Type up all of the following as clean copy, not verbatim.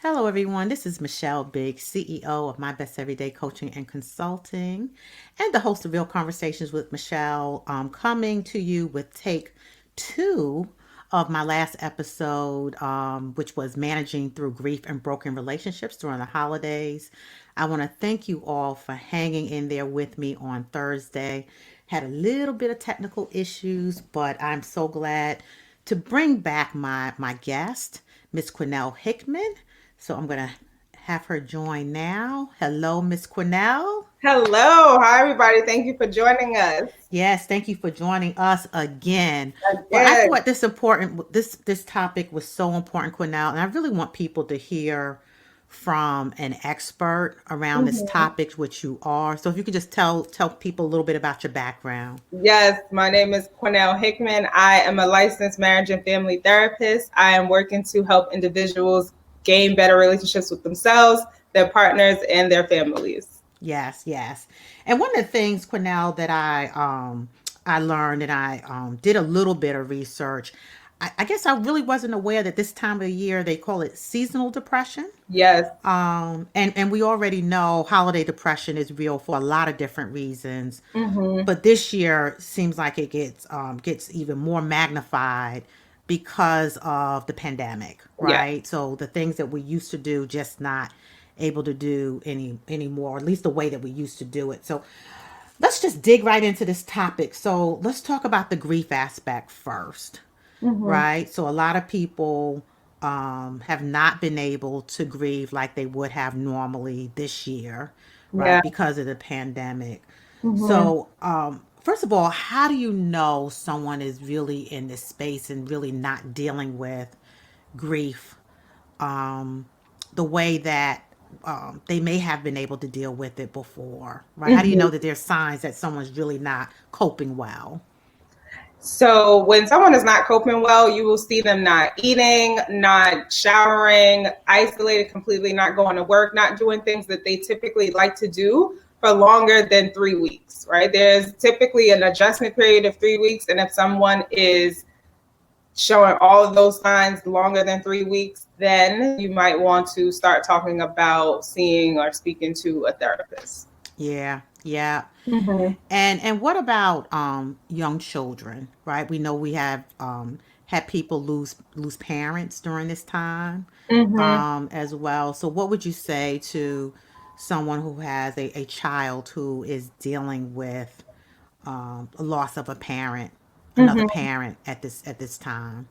Hello, everyone. This is Michelle Biggs, CEO of My Best Everyday Coaching and Consulting, and the host of Real Conversations with Michelle, coming to you with take two of my last episode, which was managing through grief and broken relationships during the holidays. I want to thank you all for hanging in there with me on Thursday. Had a little bit of technical issues, but I'm so glad to bring back my guest, Miss Quinnell Hickman. So I'm going to have her join now. Hello, Miss Quinnell. Hello. Hi, everybody. Thank you for joining us. Yes, thank you for joining us again. But I Again. thought this topic was so important, Quinnell, and I really want people to hear from an expert around this Mhm. topic, which you are. So if you could just tell people a little bit about your background. Yes, my name is Cornell Hickman. I am a licensed marriage and family therapist. I am working to help individuals gain better relationships with themselves, their partners, and their families. Yes, yes. And one of the things, Quinnell, that I learned and I did a little bit of research. I guess I really wasn't aware that this time of the year they call it seasonal depression. Yes. And we already know holiday depression is real for a lot of different reasons. Hmm. But this year seems like it gets even more magnified because of the pandemic, Yeah. right? So the things that we used to do just not able to do anymore, or at least the way that we used to do it. So let's just dig right into this topic. So let's talk about the grief aspect first, Hmm. right? So a lot of people have not been able to grieve like they would have normally this year, right? Yeah. Because of the pandemic. Hmm. So, first of all, how do you know someone is really in this space and really not dealing with grief um, the way that they may have been able to deal with it before, right? How do you know that there's signs that someone's really not coping well? So when someone is not coping well, you will see them not eating, not showering, isolated completely, not going to work, not doing things that they typically like to do for longer than 3 weeks, right? There's typically an adjustment period of 3 weeks. And if someone is showing all of those signs longer than 3 weeks, then you might want to start talking about seeing or speaking to a therapist. Yeah, yeah. Mm-hmm. And what about young children, right? We know we have had people lose parents during this time Mm-hmm. as well. So what would you say to someone who has a child who is dealing with a loss of a parent, another Mm-hmm. parent at this time?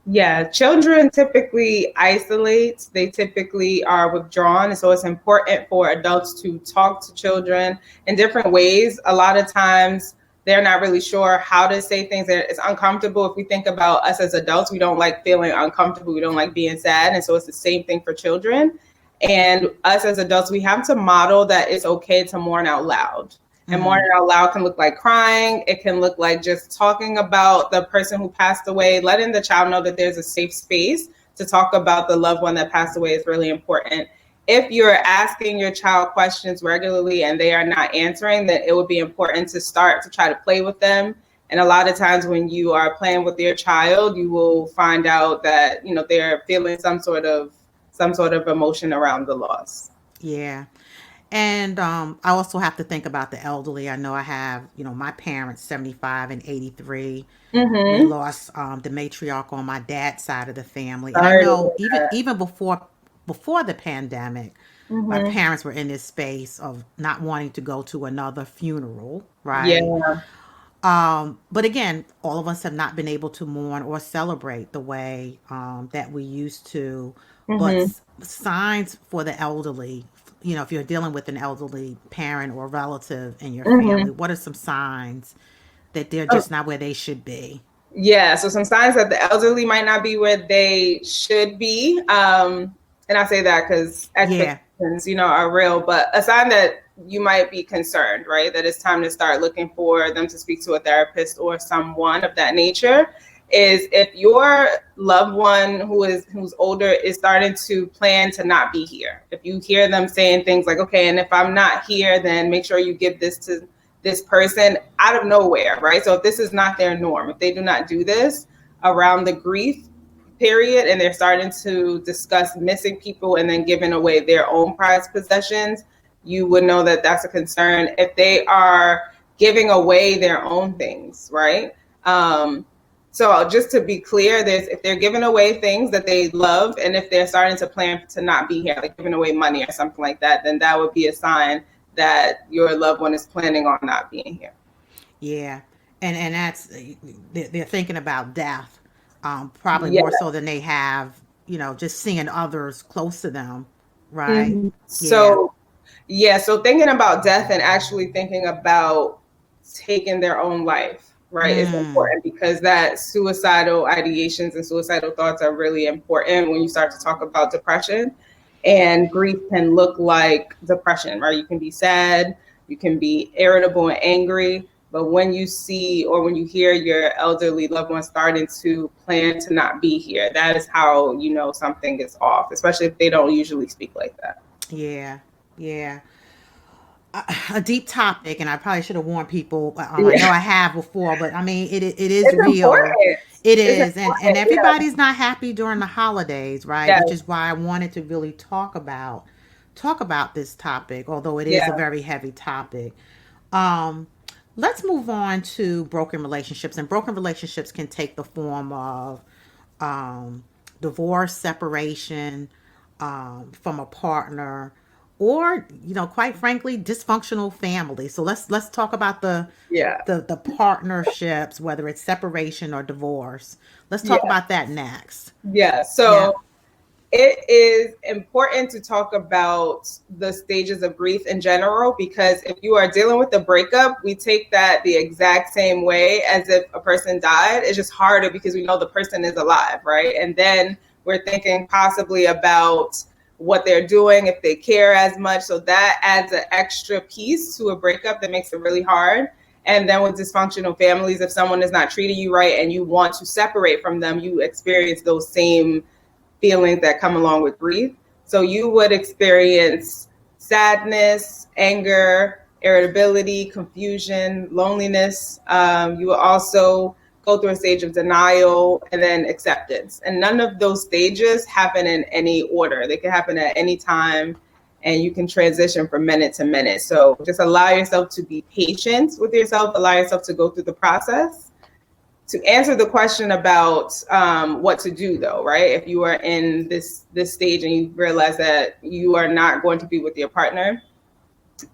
Yeah, children typically isolate. They typically are withdrawn. And so it's important for adults to talk to children in different ways. A lot of times they're not really sure how to say things. It's uncomfortable. If we think about us as adults, we don't like feeling uncomfortable. We don't like being sad. And so it's the same thing for children. And us as adults, we have to model that it's okay to mourn out loud. And Mm-hmm. mourning out loud can look like crying. It can look like just talking about the person who passed away, letting the child know that there's a safe space to talk about the loved one that passed away is really important. If you're asking your child questions regularly and they are not answering, then it would be important to start to try to play with them. And a lot of times when you are playing with your child, you will find out that, they're feeling some sort of emotion around the loss. Yeah. And I also have to think about the elderly. I know I have, my parents, 75 and 83. We Mm-hmm. lost the matriarch on my dad's side of the family. And I Sorry to know hear even before the pandemic, that. my Mm-hmm. parents were in this space of not wanting to go to another funeral, right? Yeah. But again, all of us have not been able to mourn or celebrate the way that we used to. But Mm-hmm. signs for the elderly, if you're dealing with an elderly parent or relative in your family, Mm-hmm. what are some signs that they're just not where they should be? Yeah, so some signs that the elderly might not be where they should be. And I say that because Yeah. expectations, are real, but a sign that you might be concerned, right? That it's time to start looking for them to speak to a therapist or someone of that nature is if your loved one who's older is starting to plan to not be here. If you hear them saying things like, okay, and if I'm not here, then make sure you give this to this person out of nowhere, right? So if this is not their norm, if they do not do this around the grief period and they're starting to discuss missing people and then giving away their own prized possessions, you would know that that's a concern. If they are giving away their own things, right? So just to be clear, there's if they're giving away things that they love, and if they're starting to plan to not be here, like giving away money or something like that, then that would be a sign that your loved one is planning on not being here. Yeah, and that's they're thinking about death, probably Yeah. more so than they have, just seeing others close to them, right? Mhm. Yeah. So yeah, so thinking about death and actually thinking about taking their own life, right, is Mm, important because that suicidal ideations and suicidal thoughts are really important when you start to talk about depression. And grief can look like depression, right? You can be sad, you can be irritable and angry. But when you see or when you hear your elderly loved one starting to plan to not be here, that is how you know something is off, especially if they don't usually speak like that. yeah, yeah. A deep topic, and I probably should have warned people. I know Yeah. I have before, but I mean, it is It's real. important. It It's is, and important. Yeah. everybody's not happy during the holidays, right? Which is Yes. why I wanted to really talk about this topic, although it is a Yeah. very heavy topic. Um, let's move on to broken relationships, and broken relationships can take the form of um, divorce, separation from a partner, or quite frankly, dysfunctional family. So let's talk about the Yeah. the the partnerships, whether it's separation or divorce. Let's talk Yeah. about that next. Yeah. Yeah. So it is important to talk about the stages of grief in general because if you are dealing with a breakup, we take that the exact same way as if a person died. It's just harder because we know the person is alive, right? And then we're thinking possibly about what they're doing, if they care as much. So that adds an extra piece to a breakup that makes it really hard. And then with dysfunctional families, if someone is not treating you right and you want to separate from them, you experience those same feelings that come along with grief. So you would experience sadness, anger, irritability, confusion, loneliness. You will also go through a stage of denial and then acceptance. And none of those stages happen in any order. They can happen at any time and you can transition from minute to minute. So just allow yourself to be patient with yourself, allow yourself to go through the process to answer the question about what to do though, right? If you are in this stage and you realize that you are not going to be with your partner,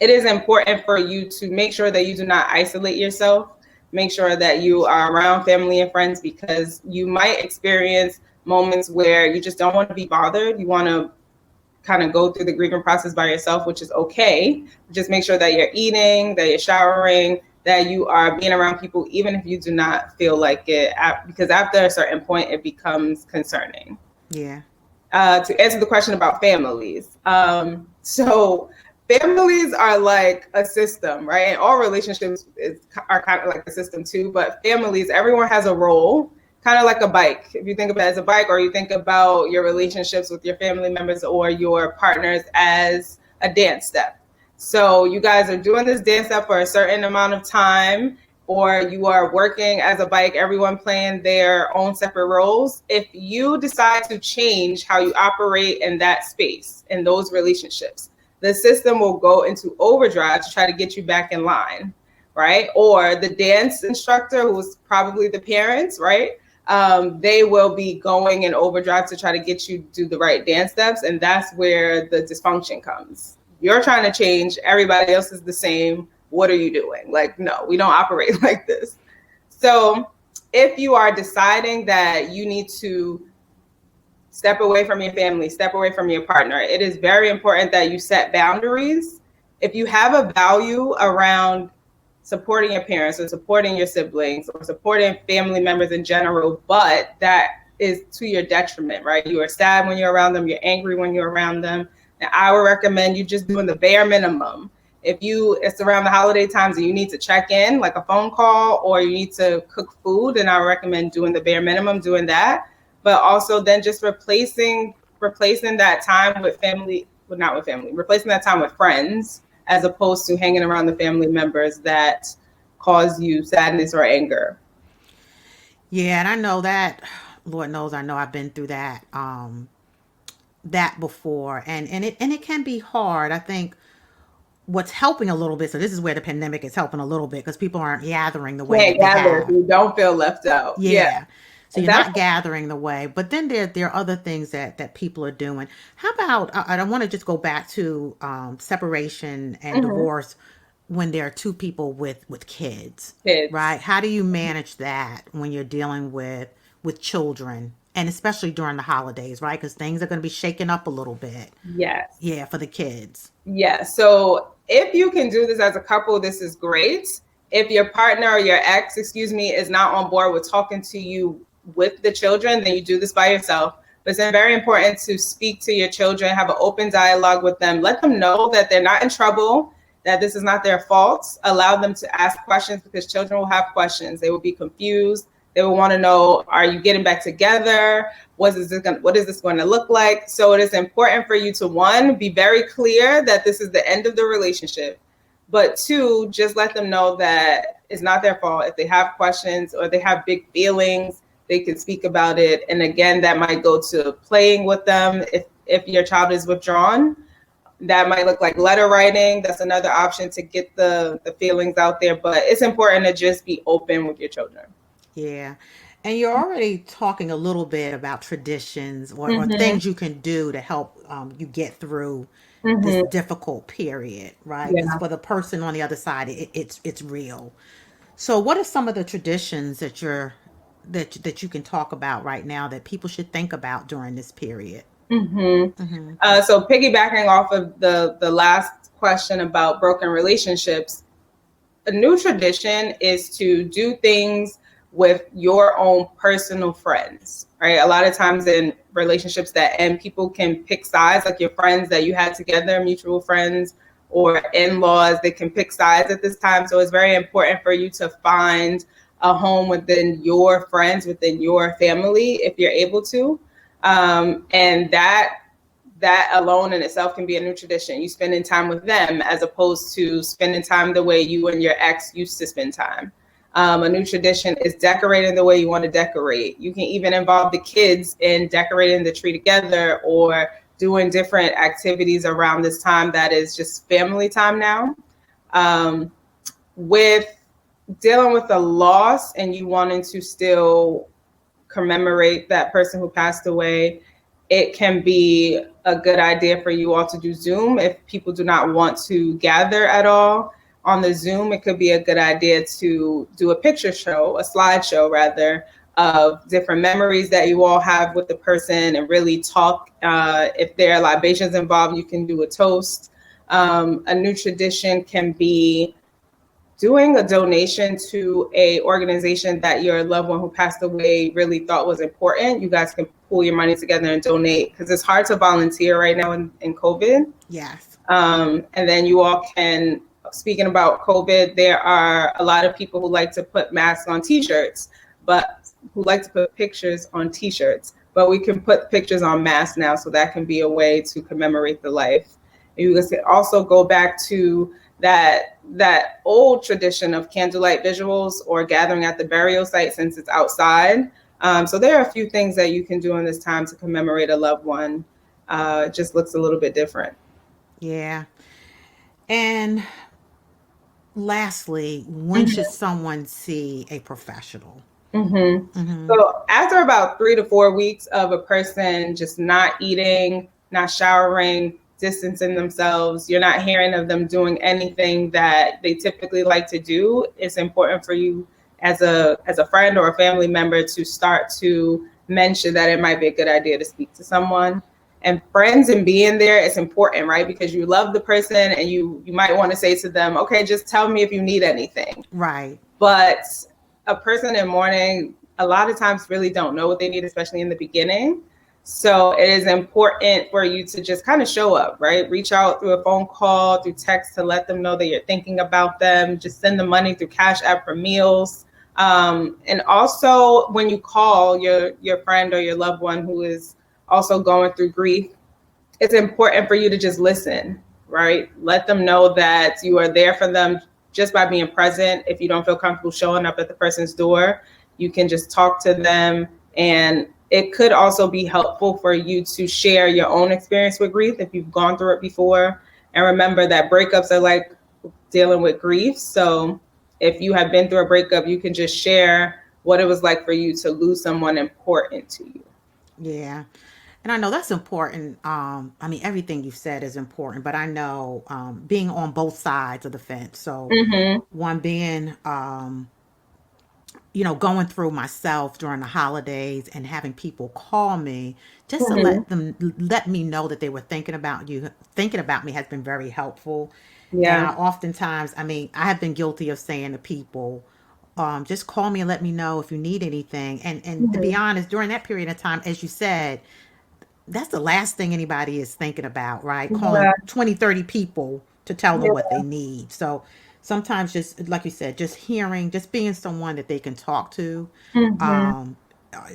it is important for you to make sure that you do not isolate yourself. Make sure that you are around family and friends because you might experience moments where you just don't want to be bothered. You want to kind of go through the grieving process by yourself, which is okay. Just make sure that you're eating, that you're showering, that you are being around people, even if you do not feel like it, because after a certain point, it becomes concerning. Yeah. To answer the question about families, so families are like a system, right? And all relationships are kind of like a system too, but families, everyone has a role, kind of like a bike. If you think about it as a bike, or you think about your relationships with your family members or your partners as a dance step. So you guys are doing this dance step for a certain amount of time, or you are working as a bike, everyone playing their own separate roles. If you decide to change how you operate in that space, in those relationships, the system will go into overdrive to try to get you back in line, right? Or the dance instructor, who's probably the parents, right? They will be going in overdrive to try to get you to do the right dance steps. And that's where the dysfunction comes. You're trying to change, everybody else is the same. What are you doing? Like, no, we don't operate like this. So if you are deciding that you need to step away from your family, step away from your partner, it is very important that you set boundaries. If you have a value around supporting your parents or supporting your siblings or supporting family members in general, but that is to your detriment, right? You are sad when you're around them, you're angry when you're around them. And I would recommend you just doing the bare minimum. If it's around the holiday times and you need to check in, like a phone call, or you need to cook food, then I would recommend doing the bare minimum, doing that. But also then just replacing that time with family, well, not with family, replacing that time with friends as opposed to hanging around the family members that cause you sadness or anger. Yeah, and I know that Lord knows I know I've been through that that before, and it can be hard. I think what's helping a little bit, so this is where the pandemic is helping a little bit because people aren't gathering the way Can't that they gather if have. you don't feel left out. Yeah, Yeah. So you're that's not gathering the way, but then there are other things that people are doing. How about I want to just go back to separation and mhm, divorce when there are two people with kids, kids. right? How do you manage that when you're dealing with children, and especially during the holidays, right? Because things are going to be shaken up a little bit. Yes. Yeah, for the kids. Yeah. So if you can do this as a couple, this is great. If your partner or your ex, excuse me, is not on board with talking to you with the children, then you do this by yourself. But it's very important to speak to your children, have an open dialogue with them, let them know that they're not in trouble, that this is not their fault. Allow them to ask questions because children will have questions. They will be confused. They will want to know, are you getting back together? What is this going to look like? So it is important for you to, one, be very clear that this is the end of the relationship. But two, just let them know that it's not their fault. If they have questions or they have big feelings, they can speak about it. And again, that might go to playing with them. If your child is withdrawn, that might look like letter writing. That's another option to get the feelings out there. But it's important to just be open with your children. Yeah. And you're already talking a little bit about traditions or Mm-hmm. things you can do to help you get through this Mm-hmm. difficult period, right? Because Yeah. for the person on the other side, it's real. So, what are some of the traditions that you can talk about right now that people should think about during this period? Mm-hmm. Mm-hmm. So piggybacking off of the last question about broken relationships, a new tradition is to do things with your own personal friends, right? A lot of times in relationships that end, people can pick sides, like your friends that you had together, mutual friends or in-laws, they can pick sides at this time. So it's very important for you to find a home within your friends, within your family, if you're able to. And that alone in itself can be a new tradition. You spending time with them as opposed to spending time the way you and your ex used to spend time. A new tradition is decorating the way you want to decorate. You can even involve the kids in decorating the tree together or doing different activities around this time that is just family time now. Um, with dealing with the loss and you wanting to still commemorate that person who passed away, it can be a good idea for you all to do Zoom. If people do not want to gather at all on the Zoom, it could be a good idea to do a picture show, a slideshow rather, of different memories that you all have with the person and really talk. If there are libations involved, you can do a toast. A new tradition can be doing a donation to a organization that your loved one who passed away really thought was important. You guys can pool your money together and donate because it's hard to volunteer right now in COVID. Yes. And then you all can, speaking about COVID, there are a lot of people who like to put masks on t-shirts, but who like to put pictures on t-shirts, but we can put pictures on masks now. So that can be a way to commemorate the life. You can also go back to that old tradition of candlelight visuals or gathering at the burial site since it's outside. So there are a few things that you can do in this time to commemorate a loved one. It just looks a little bit different. Yeah. And lastly, when should someone see a professional? Mm-hmm. Mm-hmm. So after about 3 to 4 weeks of a person just not eating, not showering, distancing themselves, you're not hearing of them doing anything that they typically like to do. It's important for you as a friend or a family member to start to mention that it might be a good idea to speak to someone. And friends and being there is important, right? Because you love the person and you might want to say to them, okay, just tell me if you need anything. Right. But a person in mourning a lot of times really don't know what they need, especially in the beginning. So it is important for you to just kind of show up, right? Reach out through a phone call, through text to let them know that you're thinking about them. Just send the money through Cash App for meals. And also when you call your friend or your loved one who is also going through grief, it's important for you to just listen, right? Let them know that you are there for them just by being present. If you don't feel comfortable showing up at the person's door, you can just talk to them and it could also be helpful for you to share your own experience with grief if you've gone through it before. And remember that breakups are like dealing with grief. So if you have been through a breakup, you can just share what it was like for you to lose someone important to you. Yeah. And I know that's important. I mean, everything you've said is important, but I know being on both sides of the fence. So, Mm-hmm. one being, going through myself during the holidays and having people call me just to Mm-hmm. let me know that they were thinking about me has been very helpful. And Yeah. I oftentimes, I mean, I have been guilty of saying to people, just call me and let me know if you need anything. And to be Mm-hmm. honest, during that period of time, as you said, that's the last thing anybody is thinking about, right? Calling Yeah. 20, 30 people to tell them what Yeah. they need. So sometimes, just like you said, just hearing, just being someone that they can talk to, Mm-hmm. um,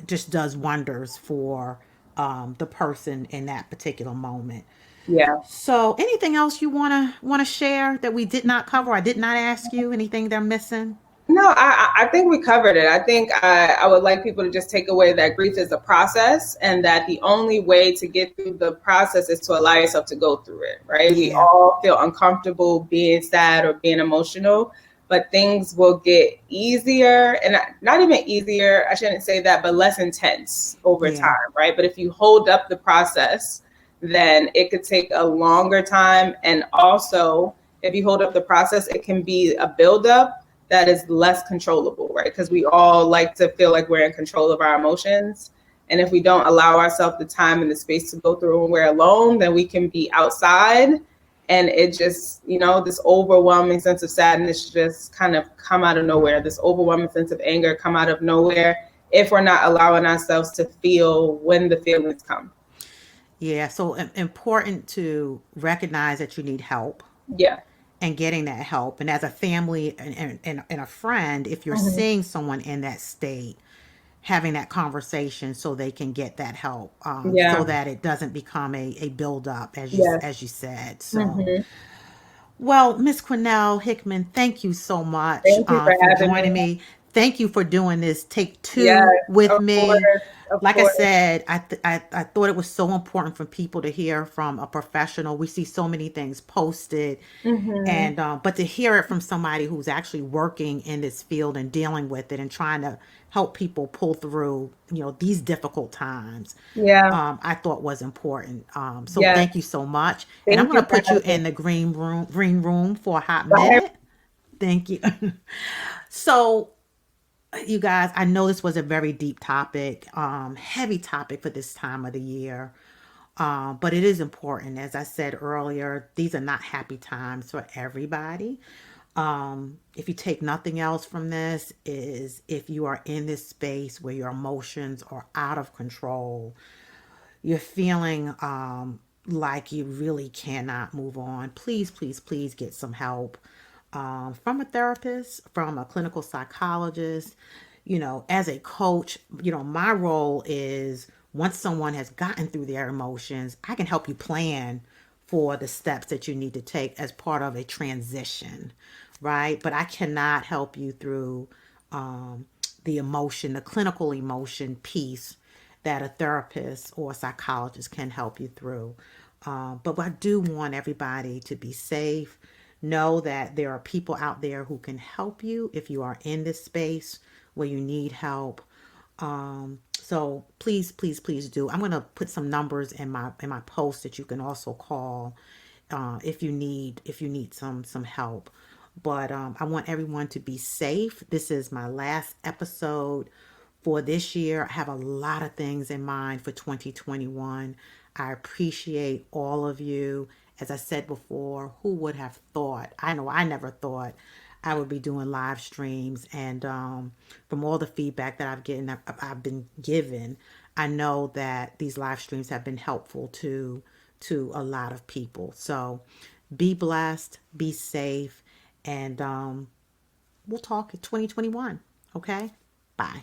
just does wonders for the person in that particular moment. Yeah. So anything else you want to share that we did not cover? I did not ask you anything they're missing. No, I think we covered it. I think I would like people to just take away that grief is a process and that the only way to get through the process is to allow yourself to go through it, right? We Yeah, all feel uncomfortable being sad or being emotional, but things will get easier and not even easier, I shouldn't say that, but less intense over yeah, time, right? But if you hold up the process, then it could take a longer time. And also, if you hold up the process, it can be a buildup that is less controllable, right? Because we all like to feel like we're in control of our emotions. And if we don't allow ourselves the time and the space to go through when we're alone, then we can be outside and it just, this overwhelming sense of sadness just kind of come out of nowhere, this overwhelming sense of anger come out of nowhere if we're not allowing ourselves to feel when the feelings come. yeah. So important to recognize that you need help Yeah. and getting that help. And as a family and a friend, if you're Mm-hmm. seeing someone in that state, having that conversation so they can get that help, so Yeah. that it doesn't become a build up, Yes. as you said. So, Mm-hmm. well, Miss Cornell Hickman, thank you so much Thank you for for having me. joining me. Thank you for doing this take Yes, two with of me. course. Of Like I course. said, I thought it was so important for people to hear from a professional. We see so many things posted, Mm-hmm. and but to hear it from somebody who's actually working in this field and dealing with it and trying to help people pull through, these difficult times, Yeah. I thought was important. So Yes. thank you so much. And I'm Thank going you to for put you having me. in the green room for a hot Bye. minute. Thank you. So, you guys, I know this was a very deep topic, heavy topic for this time of the year. But it is important. As I said earlier, these are not happy times for everybody. If you take nothing else from this, is if you are in this space where your emotions are out of control, you're feeling like you really cannot move on, please, please, please get some help from a therapist, from a clinical psychologist. As a coach, my role is once someone has gotten through their emotions, I can help you plan for the steps that you need to take as part of a transition, right? But I cannot help you through the emotion, the clinical emotion piece that a therapist or a psychologist can help you through. But I do want everybody to be safe. Know that there are people out there who can help you if you are in this space where you need help. So please, please, please do. I'm gonna put some numbers in my post that you can also call if you need some help. But I want everyone to be safe. This is my last episode for this year. I have a lot of things in mind for 2021. I appreciate all of you. As I said before, who would have thought? I know I never thought I would be doing live streams. And from all the feedback that I've been given, I know that these live streams have been helpful to a lot of people. So be blessed, be safe, and we'll talk in 2021. Okay? Bye.